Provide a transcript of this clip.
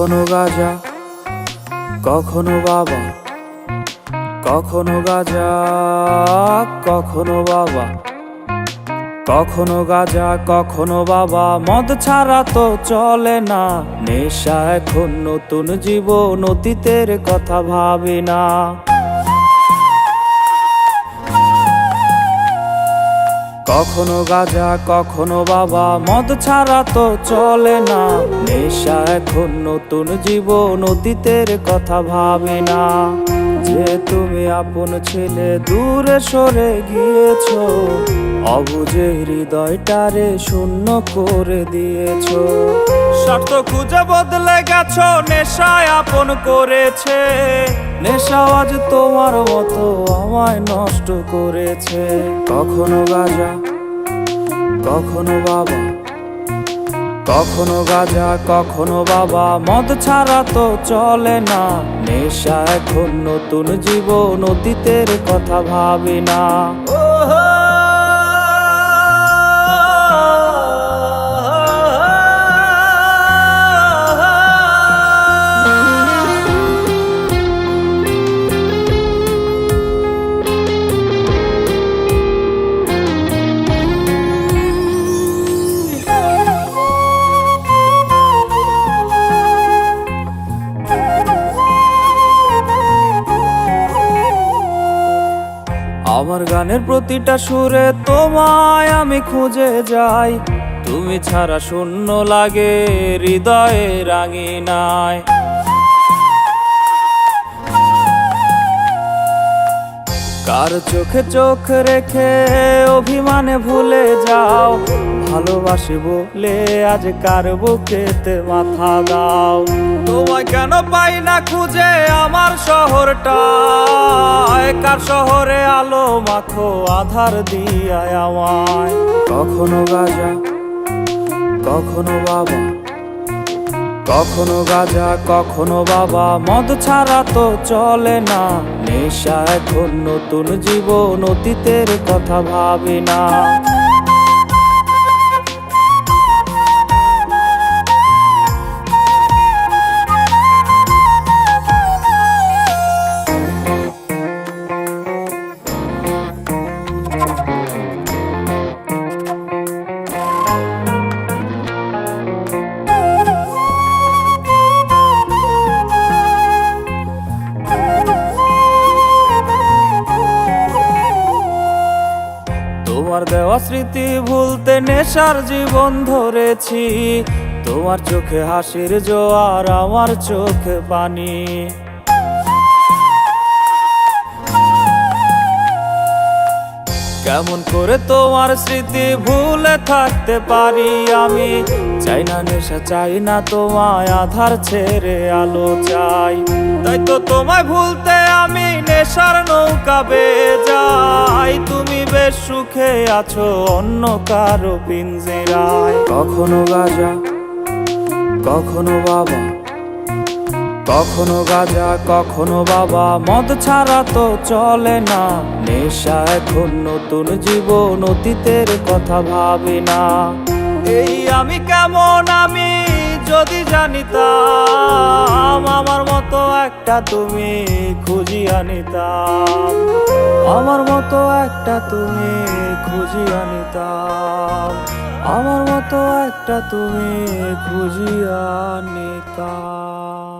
কখনো গাজা, কখনো বাবা, কখনো গাজা, কখনো বাবা, কখনো গাজা, কখনো বাবা। মদ ছাড়া তো চলে না, নেশা এখন নতুন জীবন, অতীতের কথা ভাবি না। কখনো গাজা, কখনো বাবা, মদ ছাড়া তো চলে না, নেশা এখন নতুন জীবন, অতীতের কথা ভাবি না। যে তুমি আপন ছেলে দূরে সরে গিয়েছো, অবুঝে হৃদয়টারে শূন্য করে দিয়েছো। স্বার্থ খুঁজে বদলে গেছো, নেশায় আপন করেছে, নেশা আজ তোমার মতো আমায় নষ্ট করেছে। কখনো গাজা, কখনো বাবা, কখনো গাজা, কখনো বাবা, মদ ছাড়া তো চলে না, নেশা এখন নতুন জীবন, অতীতের কথা ভাবি না। আমার গানের প্রতিটা সুরে তোমায় আমি খুঁজে যাই, তুমি ছাড়া শূন্য লাগে হৃদয়ে রাঙিনায়। কার চোখে চোখ রেখে অভিমানে ভুলে যাও, ভালোবাসি বলে আজ কার বুকেতে মাথা দাও। তোমায় কেন পাই না খুঁজে আমার শহরটা, কার শহরে আলো মাখো আধার দিয়ায় আমায়। কখনো গাজা, কখনো বাবা, কখনো গাজা, কখনো বাবা, মদ ছাড়া তো চলে না, নেশা এখন নতুন জীবন, অতীতের কথা ভাবি না। তোমার দেওয়া স্মৃতি ভুলতে নেশার জীবন ধরেছি, তোমার চোখে হাসির জোয়ার, আমার চোখে পানি। কেমন করে তোমার স্মৃতি ভুলে থাকতে পারি আমি, চাই না নেশা, চাই না তোমায়, আধার ছেড়ে আলো চাই। তাই তো তোমায় ভুলতে আমি নেশার নৌকা বেয়ে যাই, তুমি বেশ সুখে আছো অন্য কারো পিঞ্জিরায়। কখনো গাজা, কখনো বাবা, কখনো গাজা, কখনো বাবা, মদ ছাড়া তো চলে না, নেশা এখন নতুন জীবন, অতীতের কথা ভাবি না। এই আমি কেমন আমি যদি জানিতাম, আমার মতো একটা তুমি খুঁজিয়া নিতাম, আমার মতো একটা তুমি খুঁজিয়া নিতাম, আমার মতো একটা তুমি খুঁজিয়া নিতাম।